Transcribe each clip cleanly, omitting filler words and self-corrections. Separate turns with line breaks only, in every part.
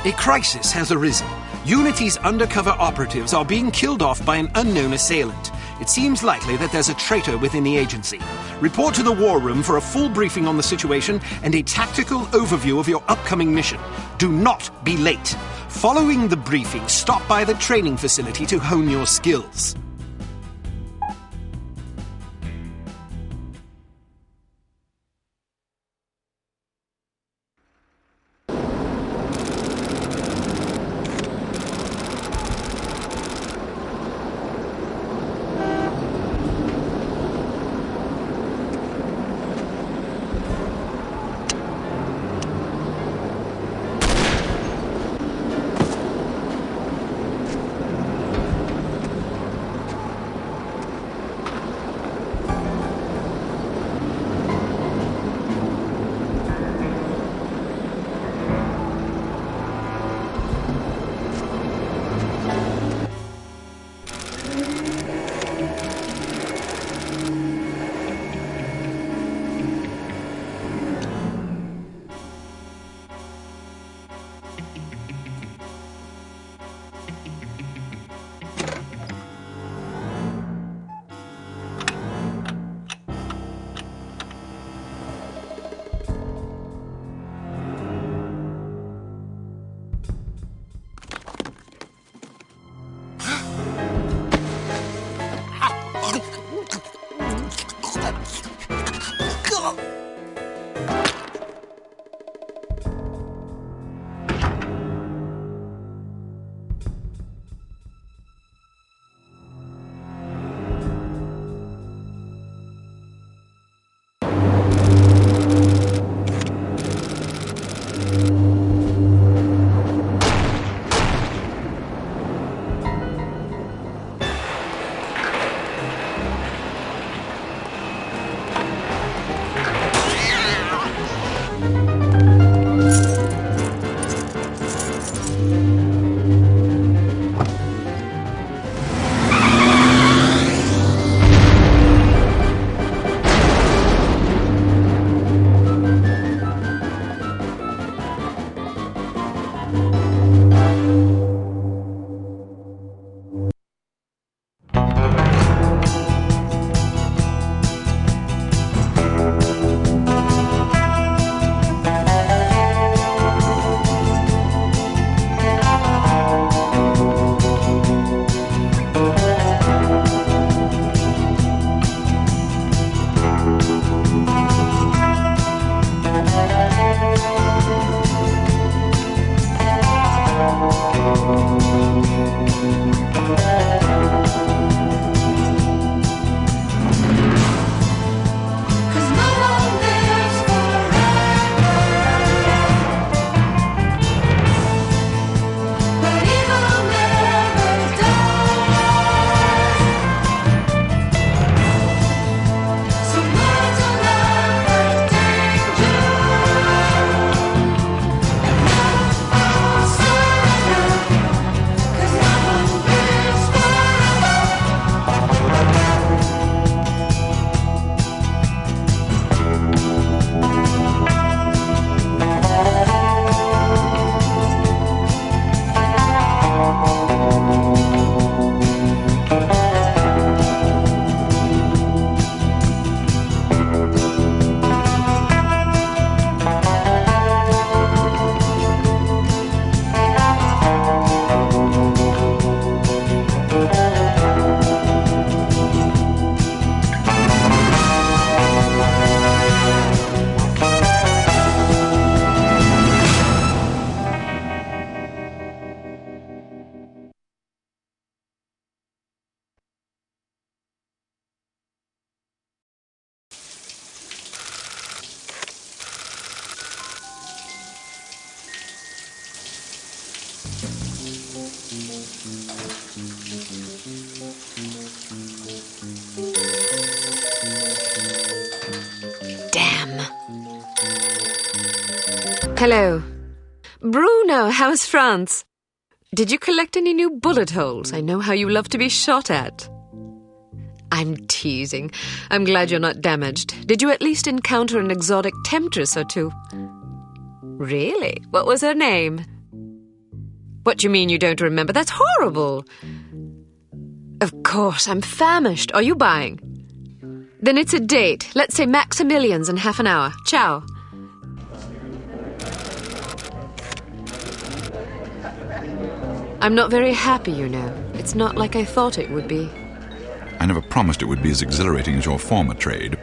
A crisis has arisen. Unity's undercover operatives are being killed off by an unknown assailant. It seems likely that there's a traitor within the agency. Report to the War Room for a full briefing on the situation and a tactical overview of your upcoming mission. Do not be late. Following the briefing, stop by the training facility to hone your skills.
Hello. Bruno, how's France? Did you collect any new bullet holes? I know how you love to be shot at. I'm teasing. I'm glad you're not damaged. Did you at least encounter an exotic temptress or two? Really? What was her name? What do you mean you don't remember? That's horrible. Of course, I'm famished. Are you buying? Then it's a date. Let's say Maximilian's in half an hour. Ciao. I'm not very happy, you know. It's not like I thought it would be.
I never promised it would be as exhilarating as your former trade,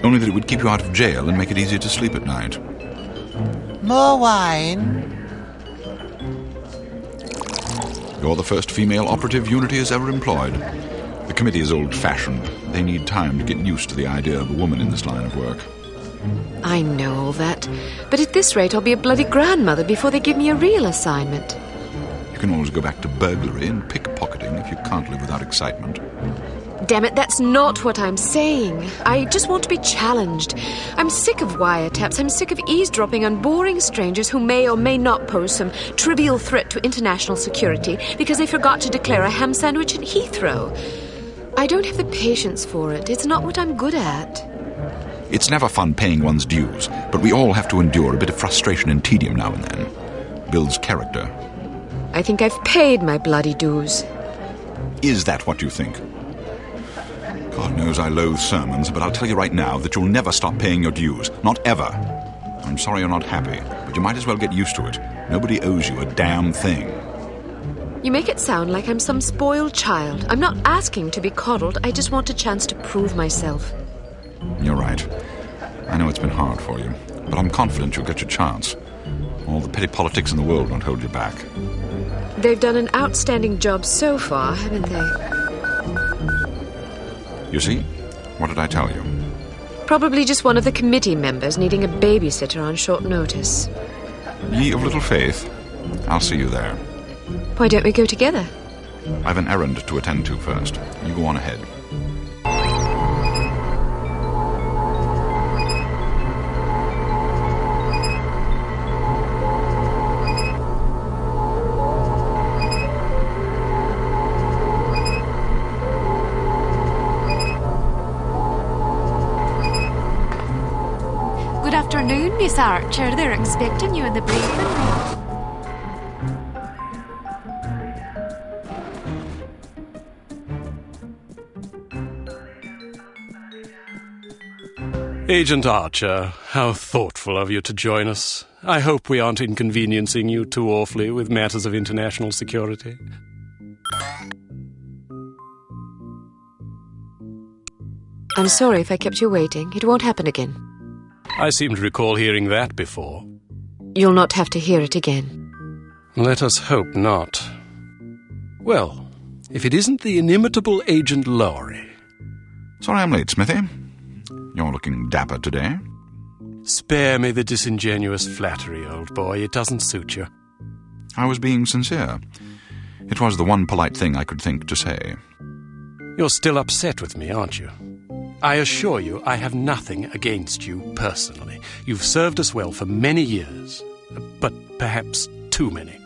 only that it would keep you out of jail and make it easier to sleep at night.
More wine?
You're the first female operative Unity has ever employed. The committee is old-fashioned. They need time to get used to the idea of a woman in this line of work.
I know all that. But at this rate, I'll be a bloody grandmother before they give me a real assignment.
You can always go back to burglary and pickpocketing if you can't live without excitement.
Damn it, that's not what I'm saying. I just want to be challenged. I'm sick of wiretaps. I'm sick of eavesdropping on boring strangers who may or may not pose some trivial threat to international security because they forgot to declare a ham sandwich at Heathrow. I don't have the patience for it. It's not what I'm good at.
It's never fun paying one's dues, but we all have to endure a bit of frustration and tedium now and then. Builds character.
I think I've paid my bloody dues.
Is that what you think? God knows I loathe sermons, but I'll tell you right now that you'll never stop paying your dues. Not ever. I'm sorry you're not happy, but you might as well get used to it. Nobody owes you a damn thing.
You make it sound like I'm some spoiled child. I'm not asking to be coddled. I just want a chance to prove myself.
You're right. I know it's been hard for you, but I'm confident you'll get your chance. All the petty politics in the world won't hold you back.
They've done an outstanding job so far, haven't they?
You see? What did I tell you?
Probably just one of the committee members needing a babysitter on short notice.
Ye of little faith. I'll see you there.
Why don't we go together?
I've an errand to attend to first. You go on ahead.
Good afternoon, Miss Archer. They're expecting you in the briefing room.
Agent Archer, how thoughtful of you to join us. I hope we aren't inconveniencing you too awfully with matters of international security.
I'm sorry if I kept you waiting. It won't happen again.
I seem to recall hearing that before.
You'll not have to hear it again.
Let us hope not. Well, if it isn't the inimitable Agent Lowry.
Sorry I'm late, Smithy. You're looking dapper today.
Spare me the disingenuous flattery, old boy. It doesn't suit you.
I was being sincere. It was the one polite thing I could think to say.
You're still upset with me, aren't you? I assure you I have nothing against you personally. You've served us well for many years, but perhaps too many.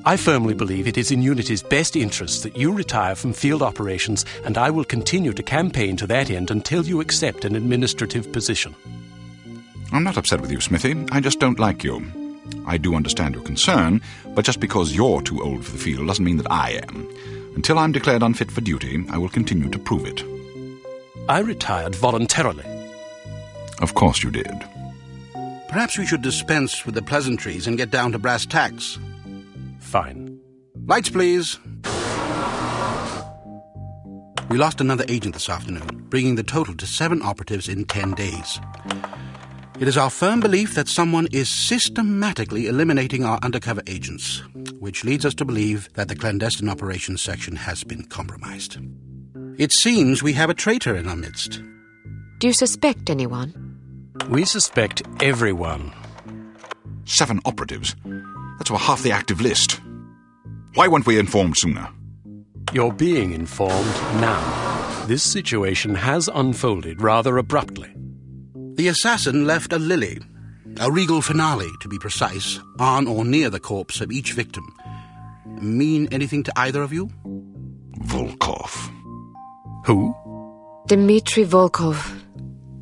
I firmly believe it is in Unity's best interest that you retire from field operations, and I will continue to campaign to that end until you accept an administrative position.
I'm not upset with you, Smithy. I just don't like you. I do understand your concern, but just because you're too old for the field doesn't mean that I am. Until I'm declared unfit for duty, I will continue to prove it.
I retired voluntarily.
Of course you did.
Perhaps we should dispense with the pleasantries and get down to brass tacks.
Fine.
Lights, please. We lost another agent this afternoon, bringing the total to 7 operatives in 10 days. It is our firm belief that someone is systematically eliminating our undercover agents, which leads us to believe that the clandestine operations section has been compromised. It seems we have a traitor in our midst.
Do you suspect anyone?
We suspect everyone.
7 operatives? That's over half the active list. Why weren't we informed sooner?
You're being informed now. This situation has unfolded rather abruptly.
The assassin left a lily, a regal finale to be precise, on or near the corpse of each victim. Mean anything to either of you?
Volkov.
Who?
Dmitry Volkov.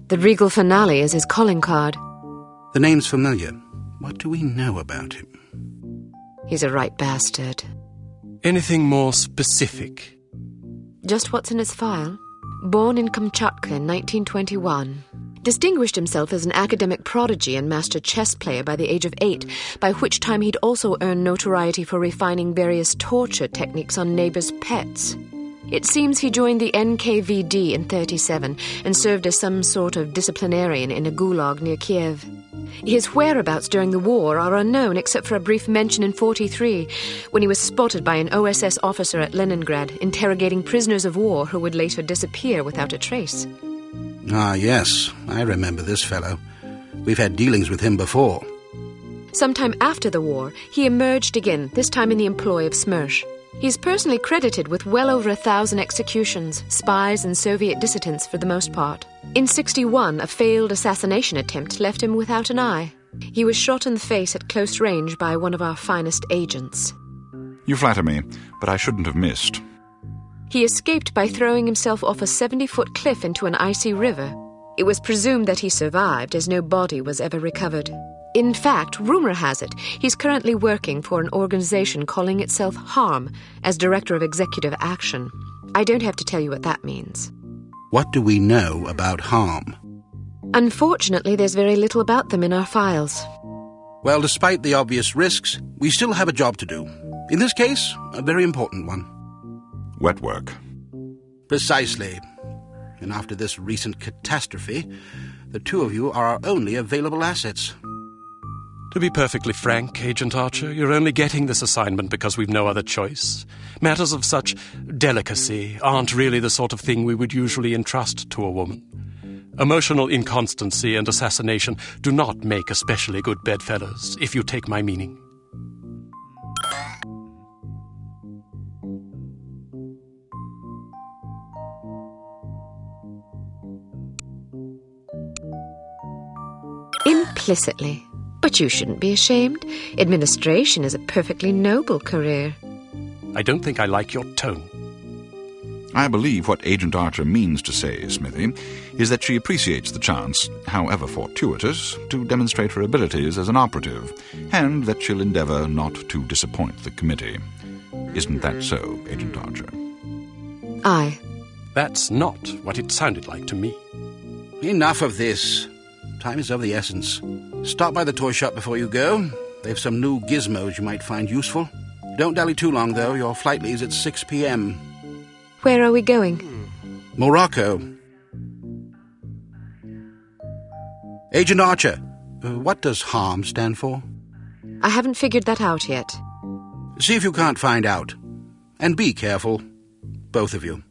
The regal finale is his calling card.
The name's familiar. What do we know about him?
He's a right bastard.
Anything more specific?
Just what's in his file. Born in Kamchatka in 1921. Distinguished himself as an academic prodigy and master chess player by the age of 8, by which time he'd also earned notoriety for refining various torture techniques on neighbors' pets. It seems he joined the NKVD in 1937 and served as some sort of disciplinarian in a gulag near Kiev. His whereabouts during the war are unknown except for a brief mention in 1943, when he was spotted by an OSS officer at Leningrad interrogating prisoners of war who would later disappear without a trace.
Ah, yes, I remember this fellow. We've had dealings with him before.
Sometime after the war, he emerged again, this time in the employ of Smersh. He's personally credited with well over 1,000 executions, spies and Soviet dissidents for the most part. In 1961, a failed assassination attempt left him without an eye. He was shot in the face at close range by one of our finest agents.
You flatter me, but I shouldn't have missed.
He escaped by throwing himself off a 70-foot cliff into an icy river. It was presumed that he survived, as no body was ever recovered. In fact, rumor has it, he's currently working for an organization calling itself HARM as Director of Executive Action. I don't have to tell you what that means.
What do we know about HARM?
Unfortunately, there's very little about them in our files.
Well, despite the obvious risks, we still have a job to do. In this case, a very important one.
Wet work.
Precisely. And after this recent catastrophe, the two of you are our only available assets.
To be perfectly frank, Agent Archer, you're only getting this assignment because we've no other choice. Matters of such delicacy aren't really the sort of thing we would usually entrust to a woman. Emotional inconstancy and assassination do not make especially good bedfellows, if you take my meaning.
Implicitly. But you shouldn't be ashamed. Administration is a perfectly noble career.
I don't think I like your tone.
I believe what Agent Archer means to say, Smithy, is that she appreciates the chance, however fortuitous, to demonstrate her abilities as an operative, and that she'll endeavor not to disappoint the committee. Isn't that so, Agent Archer?
Aye.
That's not what it sounded like to me.
Enough of this. Time is of the essence. Stop by the toy shop before you go. They've some new gizmos you might find useful. Don't dally too long, though. Your flight leaves at 6 p.m.
Where are we going?
Morocco. Agent Archer, what does HARM stand for?
I haven't figured that out yet.
See if you can't find out. And be careful, both of you.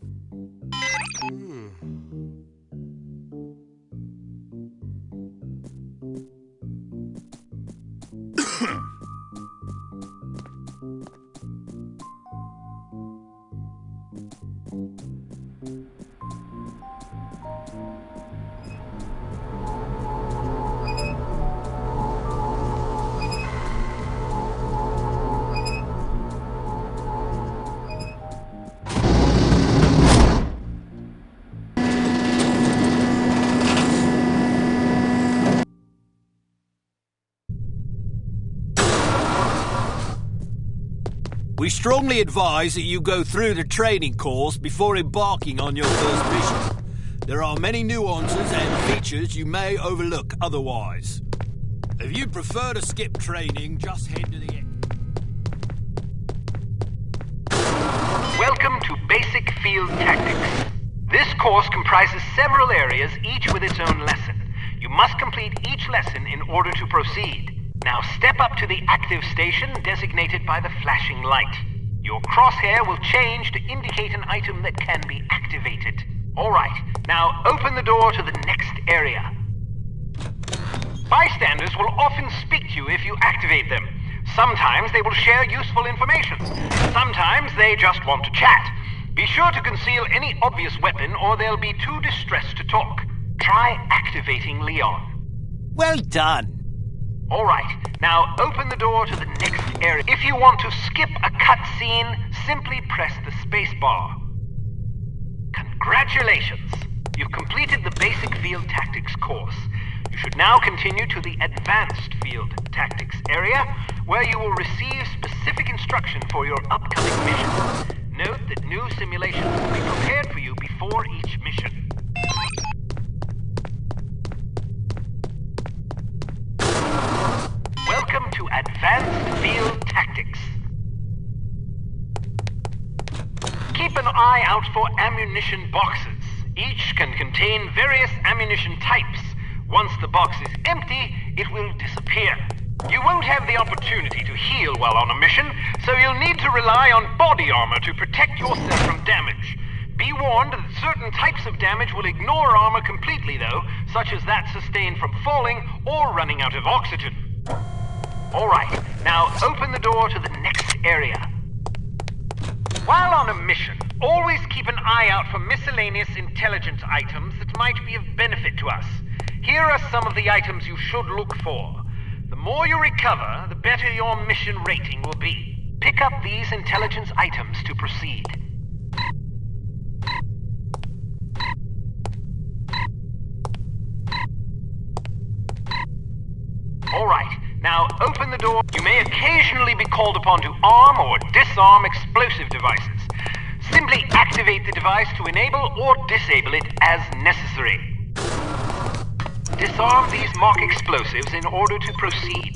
We strongly advise that you go through the training course before embarking on your first mission. There are many nuances and features you may overlook otherwise. If you prefer to skip training, just head to the end.
Welcome to Basic Field Tactics. This course comprises several areas, each with its own lesson. You must complete each lesson in order to proceed. Now step up to the active station designated by the flashing light. Your crosshair will change to indicate an item that can be activated. Alright, now open the door to the next area. Bystanders will often speak to you if you activate them. Sometimes they will share useful information. Sometimes they just want to chat. Be sure to conceal any obvious weapon or they'll be too distressed to talk. Try activating Leon.
Well done.
Alright, now open the door to the next area. If you want to skip a cutscene, simply press the space bar. Congratulations! You've completed the Basic Field Tactics course. You should now continue to the Advanced Field Tactics area, where you will receive specific instruction for your upcoming mission. Note that new simulations will be prepared for you before each mission. Welcome to Advanced Field Tactics. Keep an eye out for ammunition boxes. Each can contain various ammunition types. Once the box is empty, it will disappear. You won't have the opportunity to heal while on a mission, so you'll need to rely on body armor to protect yourself from damage. Be warned that certain types of damage will ignore armor completely, though, such as that sustained from falling or running out of oxygen. Alright, now open the door to the next area. While on a mission, always keep an eye out for miscellaneous intelligence items that might be of benefit to us. Here are some of the items you should look for. The more you recover, the better your mission rating will be. Pick up these intelligence items to proceed. Alright, now open the door. You may occasionally be called upon to arm or disarm explosive devices. Simply activate the device to enable or disable it as necessary. Disarm these mock explosives in order to proceed.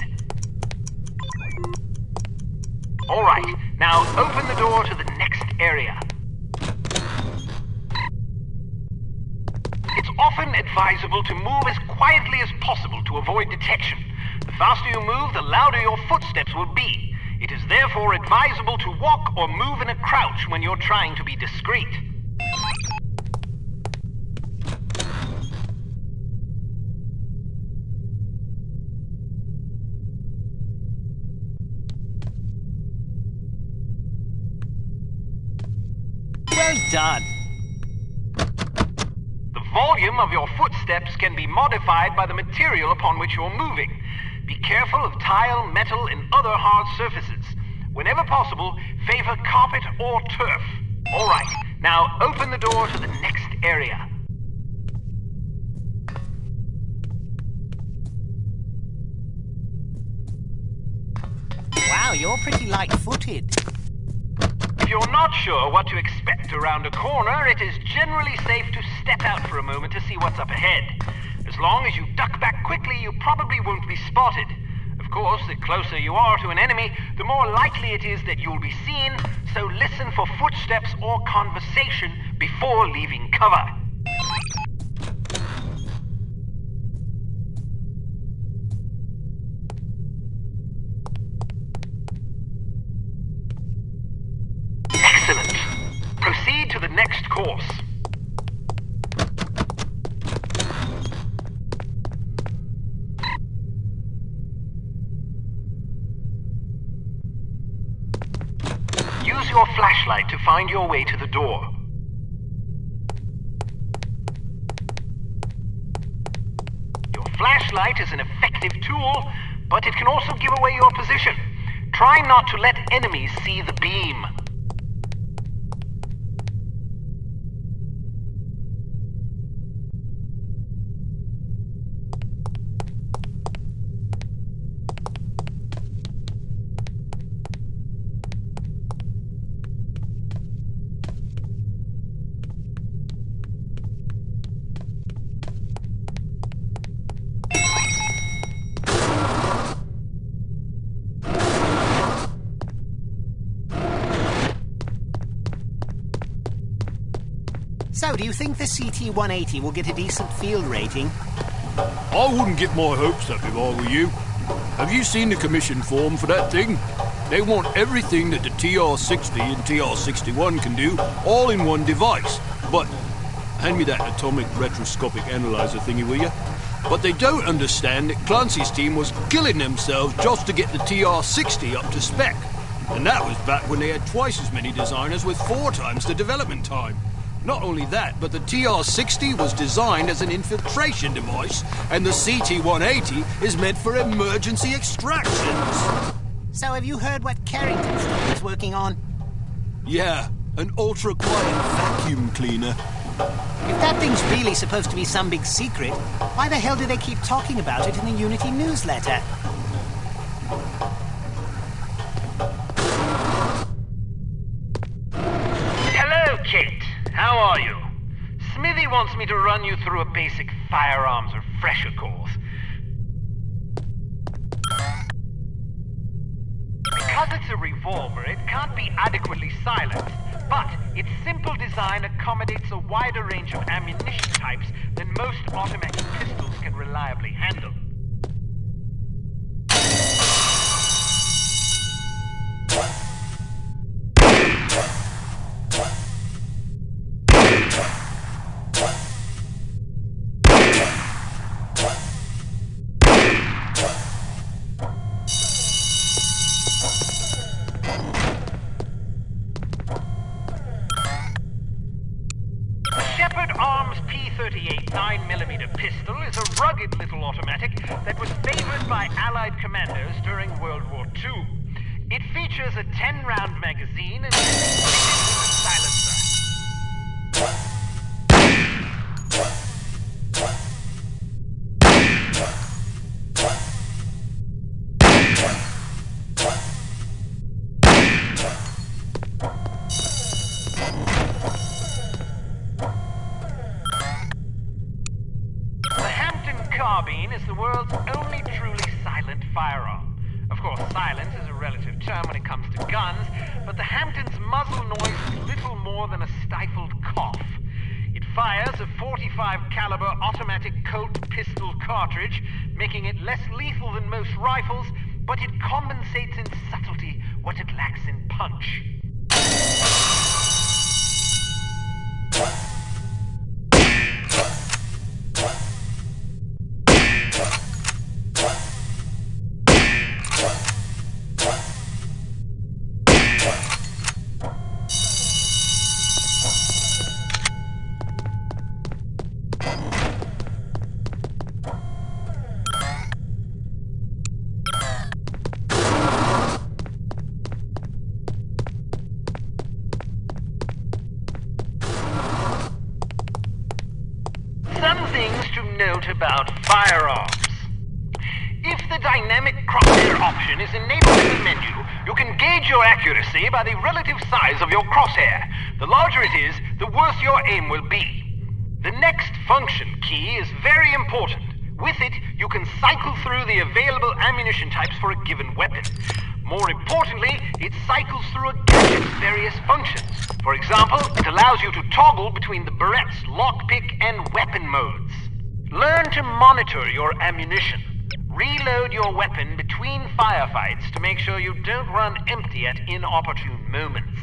Alright, now open the door to the next area. It's often advisable to move as quietly as possible to avoid detection. The faster you move, the louder your footsteps will be. It is therefore advisable to walk or move in a crouch when you're trying to be discreet.
Well done.
The volume of your footsteps can be modified by the material upon which you're moving. Be careful of tile, metal, and other hard surfaces. Whenever possible, favor carpet or turf. Alright, now open the door to the next area.
Wow, you're pretty light-footed.
If you're not sure what to expect around a corner, it is generally safe to step out for a moment to see what's up ahead. As long as you duck back quickly, you probably won't be spotted. Of course, the closer you are to an enemy, the more likely it is that you'll be seen, so listen for footsteps or conversation before leaving cover. Excellent. Proceed to the next course. Use your flashlight to find your way to the door. Your flashlight is an effective tool, but it can also give away your position. Try not to let enemies see the beam.
So, do you think the CT-180 will get a decent field rating?
I wouldn't get my hopes up if I were you. Have you seen the commission form for that thing? They want everything that the TR-60 and TR-61 can do, all in one device. But, hand me that atomic retroscopic analyzer thingy, will you? But they don't understand that Clancy's team was killing themselves just to get the TR-60 up to spec. And that was back when they had twice as many designers with 4 times the development time. Not only that, but the TR-60 was designed as an infiltration device, and the CT-180 is meant for emergency extractions.
So have you heard what Carrington's team is working on?
Yeah, an ultra-quiet vacuum cleaner.
If that thing's really supposed to be some big secret, why the hell do they keep talking about it in the Unity newsletter?
Hello, Kate. How are you? Smithy wants me to run you through a basic firearms refresher course. Because it's a revolver, it can't be adequately silenced, but its simple design accommodates a wider range of ammunition types than most automatic pistols can reliably handle. Arms P38 9mm pistol is a rugged little automatic that was favored by Allied commanders during World War II. It features a 10-round magazine and is fitted with a silencer. Carbine is the world's only truly silent firearm. Of course, silence is a relative term when it comes to guns, but the Hampton's muzzle noise is little more than a stifled cough. It fires a .45 caliber automatic Colt pistol cartridge, making it less lethal than most rifles, but it compensates in subtlety what it lacks in punch. Some things to note about firearms. If the dynamic crosshair option is enabled in the menu, you can gauge your accuracy by the relative size of your crosshair. The larger it is, the worse your aim will be. The next function key is very important. With it, you can cycle through the available ammunition types for a given weapon. More importantly, it cycles through a gadget's various functions. For example, it allows you to toggle between the Berette's lockpick and weapon modes. Learn to monitor your ammunition. Reload your weapon between firefights to make sure you don't run empty at inopportune moments.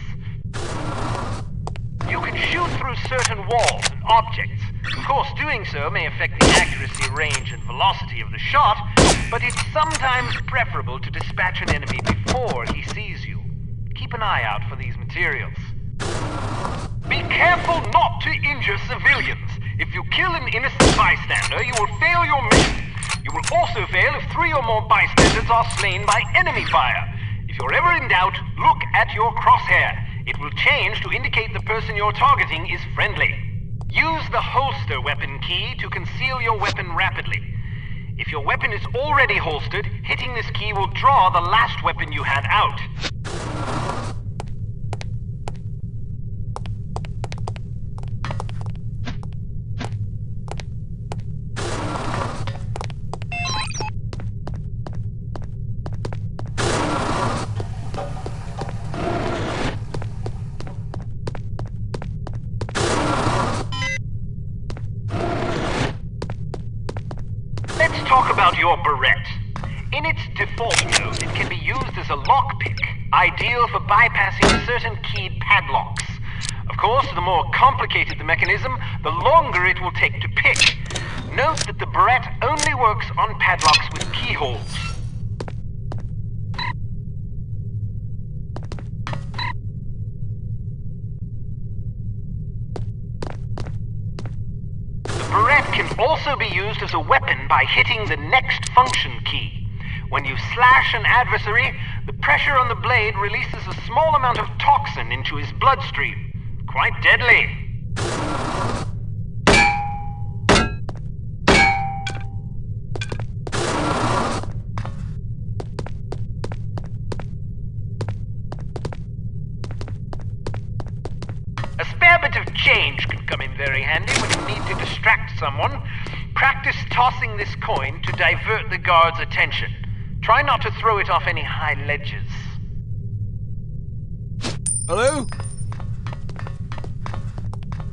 You can shoot through certain walls and objects. Of course, doing so may affect the accuracy, range, and velocity of the shot, but it's sometimes preferable to dispatch an enemy before he sees you. Keep an eye out for these materials. Be careful not to injure civilians. If you kill an innocent bystander, you will fail your mission. You will also fail if 3 or more bystanders are slain by enemy fire. If you're ever in doubt, look at your crosshair. It will change to indicate the person you're targeting is friendly. Use the holster weapon key to conceal your weapon rapidly. If your weapon is already holstered, hitting this key will draw the last weapon you had out. Let's talk about your Berette. In its default mode, it can be used as a lockpick, ideal for bypassing certain keyed padlocks. Of course, the more complicated the mechanism, the longer it will take to pick. Note that the Berette only works on padlocks with keyholes. Berette can also be used as a weapon by hitting the next function key. When you slash an adversary, the pressure on the blade releases a small amount of toxin into his bloodstream. Quite deadly. bit of change can come in very handy when you need to distract someone. Practice tossing this coin to divert the guard's attention. Try not to throw it off any high ledges.
Hello?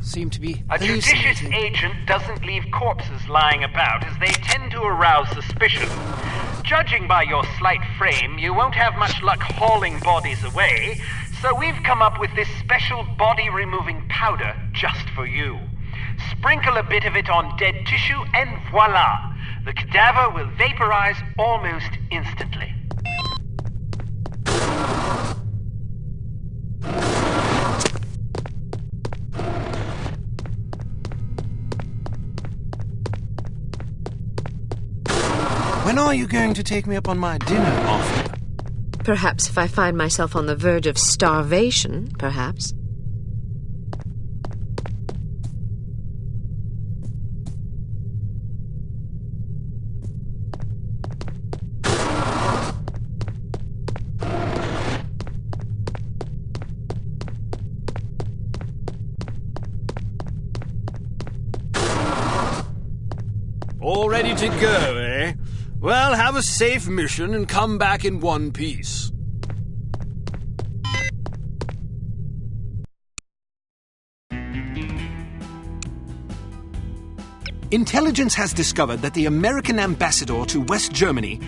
Seem to be
A judicious
hallucinating.
agent doesn't leave corpses lying about, as they tend to arouse suspicion. Judging by your slight frame, you won't have much luck hauling bodies away, so we've come up with this special body-removing powder just for you. Sprinkle a bit of it on dead tissue, and voila! The cadaver will vaporize almost instantly.
When are you going to take me up on my dinner offer?
Perhaps if I find myself on the verge of starvation, perhaps.
All ready to go, eh? Well, have a safe mission and come back in one piece.
Intelligence has discovered that the American ambassador to West Germany,